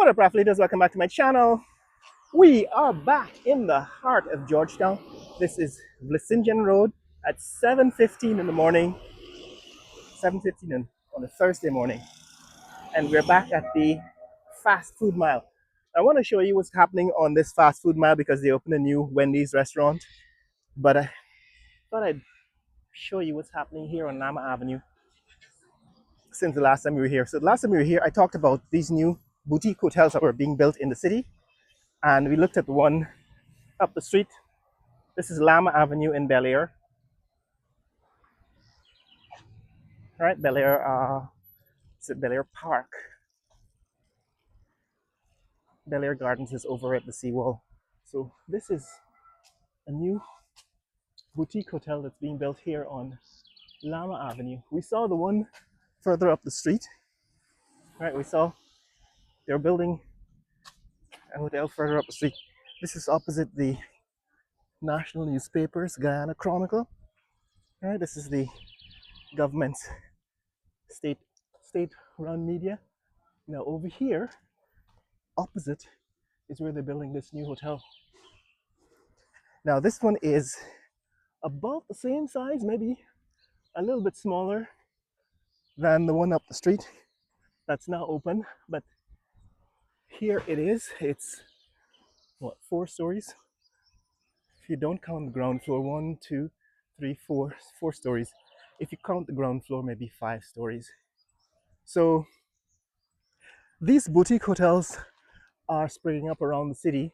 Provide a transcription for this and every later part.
What up, athletes? Welcome back to my channel. We are back in the heart of Georgetown. This is Vlissingen Road at 7:15 in the morning, 7:15 on a Thursday morning. And we're back at the fast food mile. I want to show you what's happening on this fast food mile because they opened a new Wendy's restaurant. But I thought I'd show you what's happening here on Lama Avenue since the last time we were here. So the last time we were here, I talked about these new boutique hotels that were being built in the city. And we looked at the one up the street. This is Lama Avenue in Bel Air. Right, Bel Air, it's at Bel Air Park. Bel Air Gardens is over at the seawall. So this is a new boutique hotel that's being built here on Lama Avenue. We saw the one further up the street. Right, we saw they're building a hotel further up the street. This is opposite the national newspapers, Guyana Chronicle. Right, this is the government's state-run media. Now over here, opposite, is where they're building this new hotel. Now this one is about the same size, maybe a little bit smaller than the one up the street that's now open, but here it is. It's what, 4 stories? If you don't count the ground floor, 1, 2, 3, 4 stories. If you count the ground floor, maybe 5 stories. So these boutique hotels are springing up around the city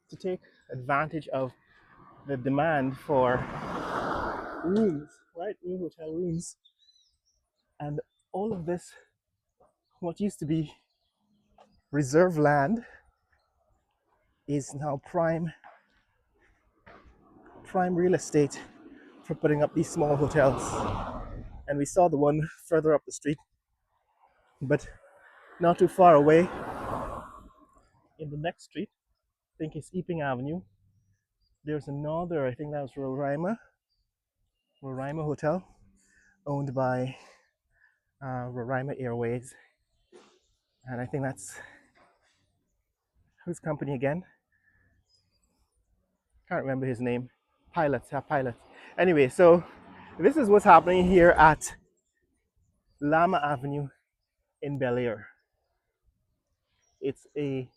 to take advantage of the demand for rooms, right? New hotel rooms. And all of this, what used to be reserve land, is now prime real estate for putting up these small hotels. And we saw the one further up the street, but not too far away in the next street, I think it's Epping Avenue. There's another, I think that was Roraima Hotel, owned by Roraima Airways. And I think that's, whose company again? Can't remember his name. Pilot. Anyway, so this is what's happening here at Lama Avenue in Bel Air. It's a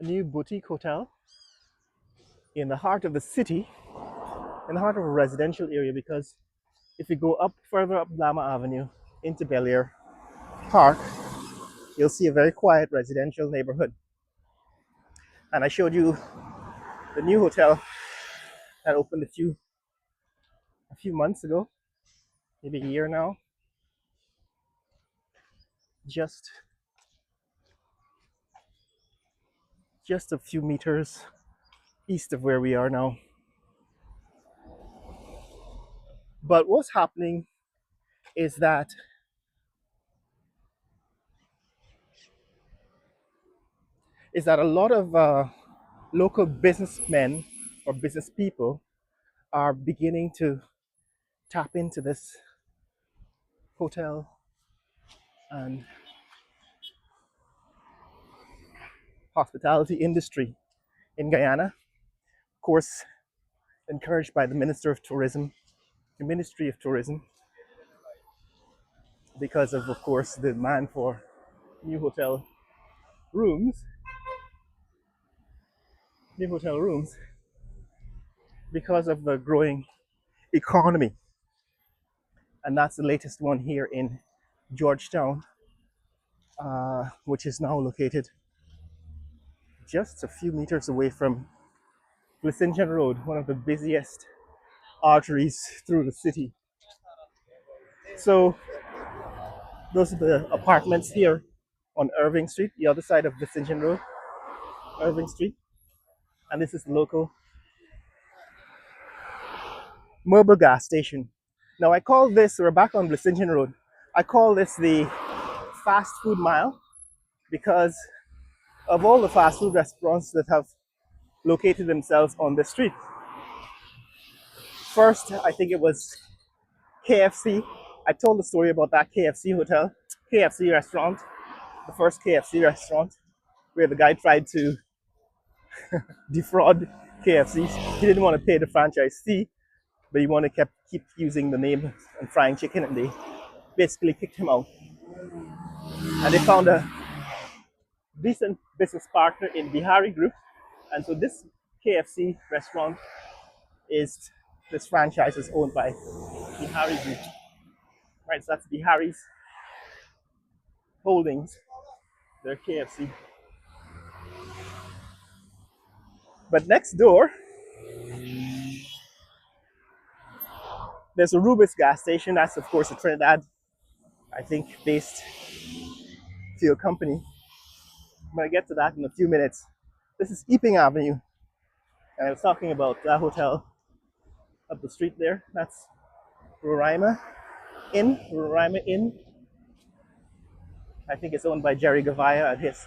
new boutique hotel in the heart of the city, in the heart of a residential area, because if you go up further up Lama Avenue into Bel Air Park, you'll see a very quiet residential neighborhood. And I showed you the new hotel that opened a few months ago, maybe a year now, just a few meters east of where we are now. But what's happening is that a lot of local businessmen or business people are beginning to tap into this hotel and hospitality industry in Guyana. Of course, encouraged by the Ministry of Tourism, because of course, the demand for new hotel rooms, because of the growing economy. And that's the latest one here in Georgetown, which is now located just a few meters away from Vlissingen Road, one of the busiest arteries through the city. So those are the apartments here on Irving Street, the other side of Vlissingen Road, Irving Street. And this is the local mobile gas station. Now I call this, we're back on Vlissingen Road, I call this the fast food mile because of all the fast food restaurants that have located themselves on this street. First, I think it was KFC. I told the story about that KFC restaurant, the first KFC restaurant. where the guy tried to defraud KFC. He didn't want to pay the franchise fee, but he wanted to keep using the name and frying chicken, and they basically kicked him out. And they found a decent business partner in Bihari Group, and so this KFC restaurant is this franchise is owned by Bihari Group, right? So that's Bihari's holdings, their KFC. But next door, there's a Rubis gas station. That's of course a Trinidad, I think, based fuel company. I'm gonna get to that in a few minutes. This is Epping Avenue, and I was talking about that hotel up the street there. That's Roraima Inn. I think it's owned by Jerry Gavaya and his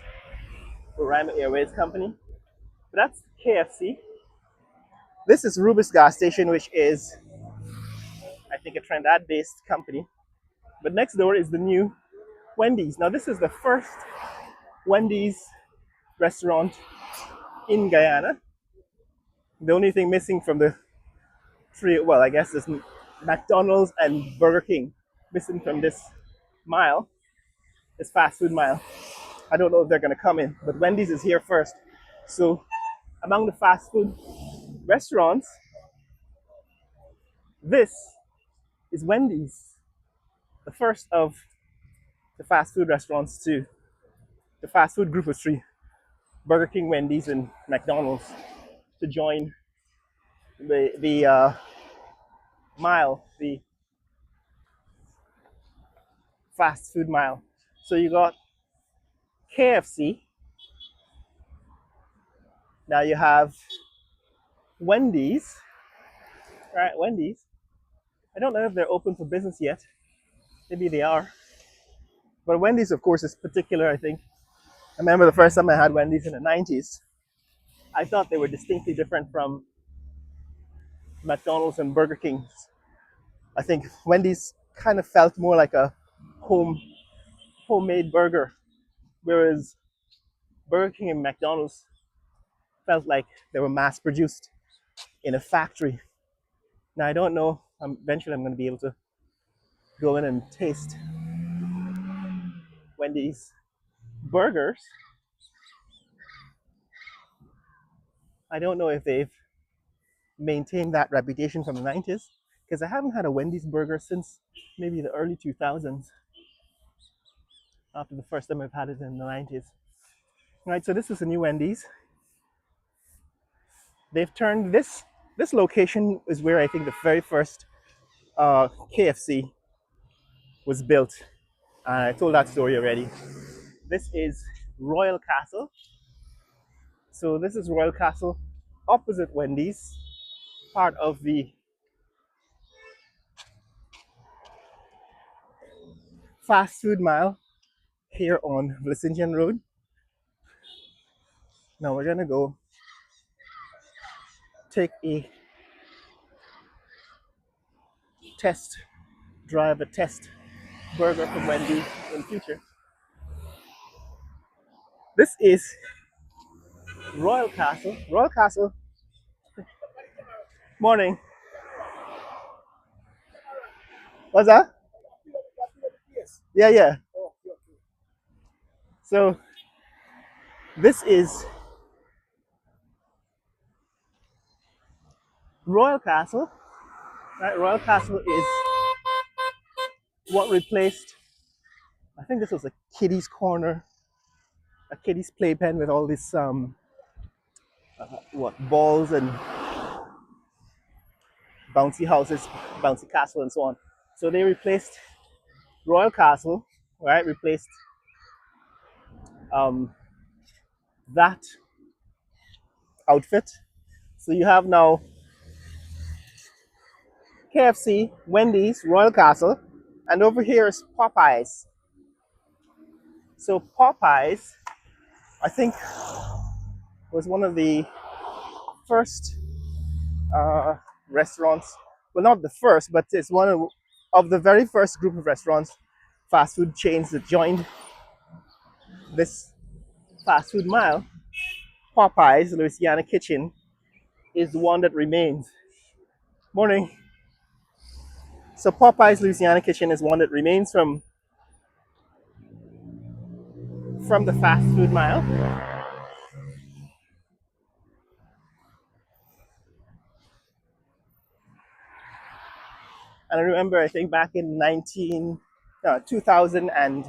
Roraima Airways company. But that's KFC. This is Rubis gas station, which is, I think, a Trinidad-based company. But next door is the new Wendy's. Now, this is the first Wendy's restaurant in Guyana. The only thing missing from the three, well, I guess, is McDonald's and Burger King missing from this mile, this fast food mile. I don't know if they're going to come in, but Wendy's is here first. So, among the fast food restaurants, this is Wendy's, the first of the fast food restaurants to the fast food group of three, Burger King, Wendy's, and McDonald's, to join the mile, the fast food mile. So you got KFC. Now you have Wendy's, right? Wendy's. I don't know if they're open for business yet. Maybe they are. But Wendy's, of course, is particular, I think. I remember the first time I had Wendy's in the 90s. I thought they were distinctly different from McDonald's and Burger King's. I think Wendy's kind of felt more like a homemade burger, whereas Burger King and McDonald's felt like they were mass produced in a factory. Now I don't know. Eventually, I'm going to be able to go in and taste Wendy's burgers. I don't know if they've maintained that reputation from the 90s, because I haven't had a Wendy's burger since maybe the early 2000s, after the first time I've had it in the 90s. Right, so this is a new Wendy's. They've turned this location is where I think the very first KFC was built. I told that story already. This is Royal Castle. So this is Royal Castle opposite Wendy's, part of the fast food mile here on Vicentian Road. Now we're gonna go take a test drive, a test burger from Wendy's in the future. This is Royal Castle. Royal Castle. Morning. What's that? Yeah, yeah. So this is Royal Castle. Right, Royal Castle is what replaced, I think this was a kiddie's corner, a kiddie's playpen with all these balls and bouncy houses, bouncy castle, and so on. So they replaced Royal Castle, right? Replaced that outfit. So you have now KFC, Wendy's, Royal Castle, and over here is Popeyes. So Popeyes, I think, was one of the first restaurants. Well, not the first, but it's one of the very first group of restaurants, fast food chains that joined this fast food mile, Popeyes, Louisiana Kitchen, is the one that remains. Morning. So Popeyes, Louisiana Kitchen is one that remains from the fast food mile. And I remember, I think back in 2000 and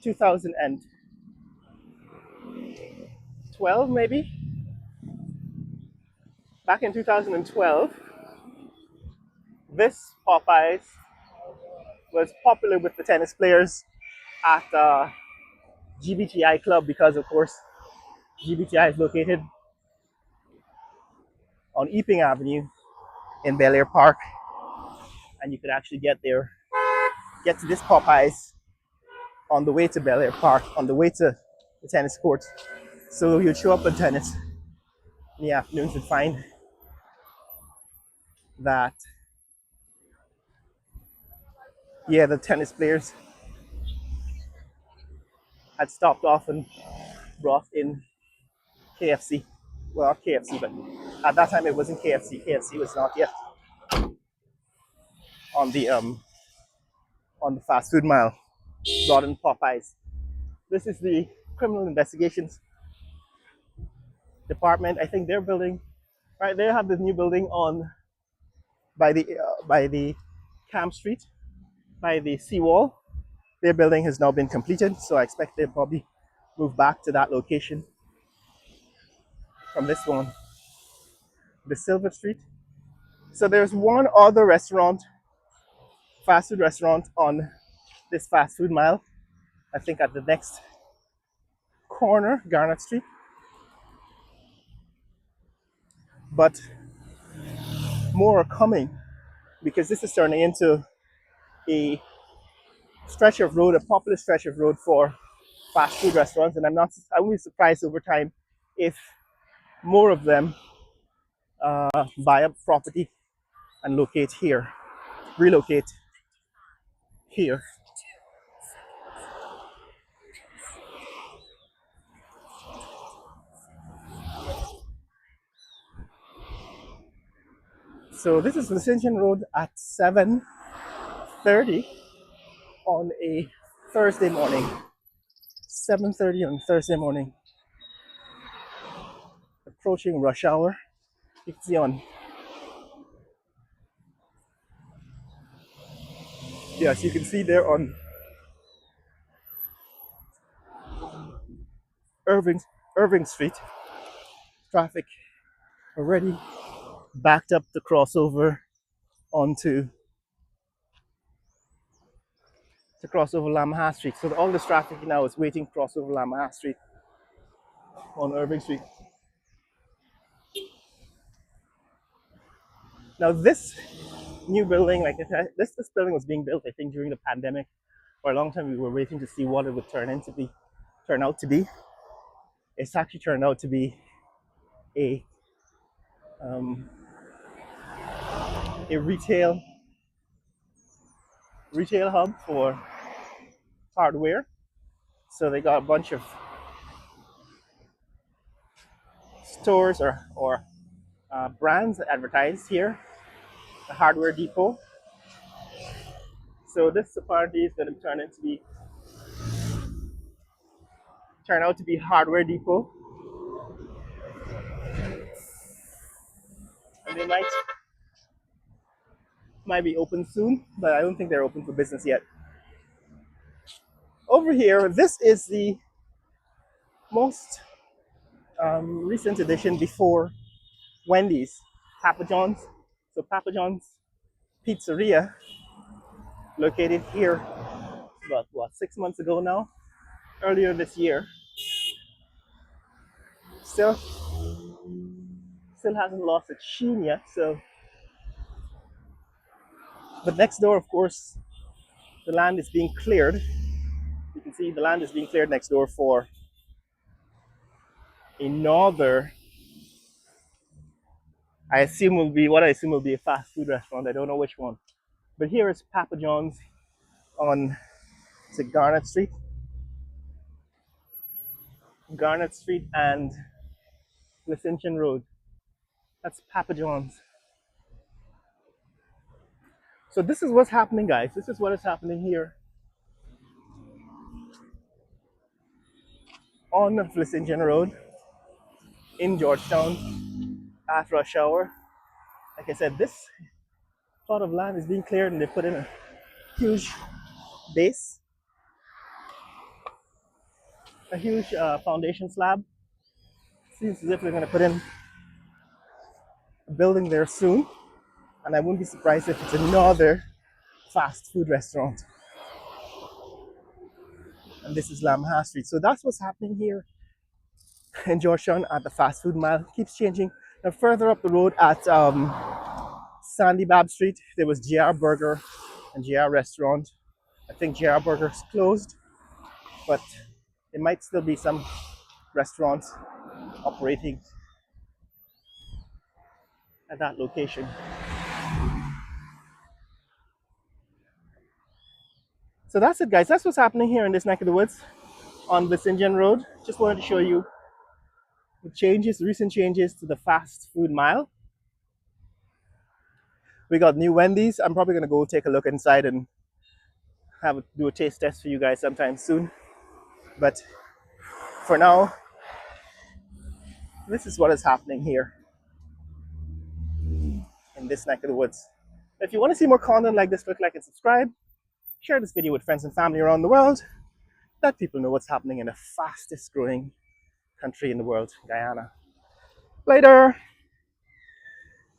2012 maybe, back in 2012, this Popeyes was popular with the tennis players at GBTI Club because, of course, GBTI is located on Epping Avenue in Bel Air Park, and you could actually get to this Popeyes on the way to Bel Air Park, on the way to the tennis courts. So you'd show up at tennis in the afternoons and find that, yeah, the tennis players had stopped off and brought in KFC. Well, not KFC, but at that time it wasn't KFC. KFC was not yet on the fast food mile. Brought in Popeyes. This is the criminal investigations department. I think they're building right. They have this new building on by the Camp Street, by the seawall. Their building has now been completed, so I expect they'll probably move back to that location from this one, the Silver Street. So there's one other restaurant, fast food restaurant on this fast food mile. I think at the next corner, Garnet Street. But more are coming because this is turning into a stretch of road, a popular stretch of road for fast food restaurants, and I wouldn't be surprised over time if more of them buy up property and relocate here. So this is Ascension Road at 7:30 on a Thursday morning. 7:30 on Thursday morning, approaching rush hour. You can see on, yes, you can see there on Irving Irving Street, traffic already backed up the crossover onto to cross over Lamaha Street. So all this traffic now is waiting to cross over Lamaha Street on Irving Street. Now this new building, like this building was being built, I think, during the pandemic. For a long time, we were waiting to see what it would turn out to be. It's actually turned out to be a um, a retail hub for hardware. So they got a bunch of stores or brands advertised here. The hardware depot. So this apparently is going to turn out to be hardware depot, and they might be open soon, but I don't think they're open for business yet. Over here, this is the most recent addition before Wendy's, Papa John's. So Papa John's Pizzeria, located here about 6 months ago now, earlier this year, still hasn't lost its sheen yet. So, but next door, of course, the land is being cleared. You can see the land is being cleared next door for another. I assume will be a fast food restaurant. I don't know which one. But here is Papa John's on Garnet Street. Garnet Street and Licention Road. That's Papa John's. So this is what's happening, guys. This is what is happening here on Licention Road in Georgetown after a shower. Like I said, this plot of land is being cleared and they put in a huge base, a huge foundation slab. Seems as if they're going to put in a building there soon. And I wouldn't be surprised if it's another fast food restaurant. And this is Lamha Street. So that's what's happening here in Georgetown at the fast food mile. It keeps changing. Now further up the road at Sandy Bab Street, there was JR Burger and JR Restaurant. I think JR Burger's closed, but there might still be some restaurants operating at that location. So that's it, guys. That's what's happening here in this neck of the woods on Vicinjan Road. Just wanted to show you the changes, recent changes to the fast food mile. We got new Wendy's. I'm probably gonna go take a look inside and do a taste test for you guys sometime soon. But for now, this is what is happening here in this neck of the woods. If you want to see more content like this, click like and subscribe. Share this video with friends and family around the world. Let people know what's happening in the fastest growing country in the world, Guyana. Later.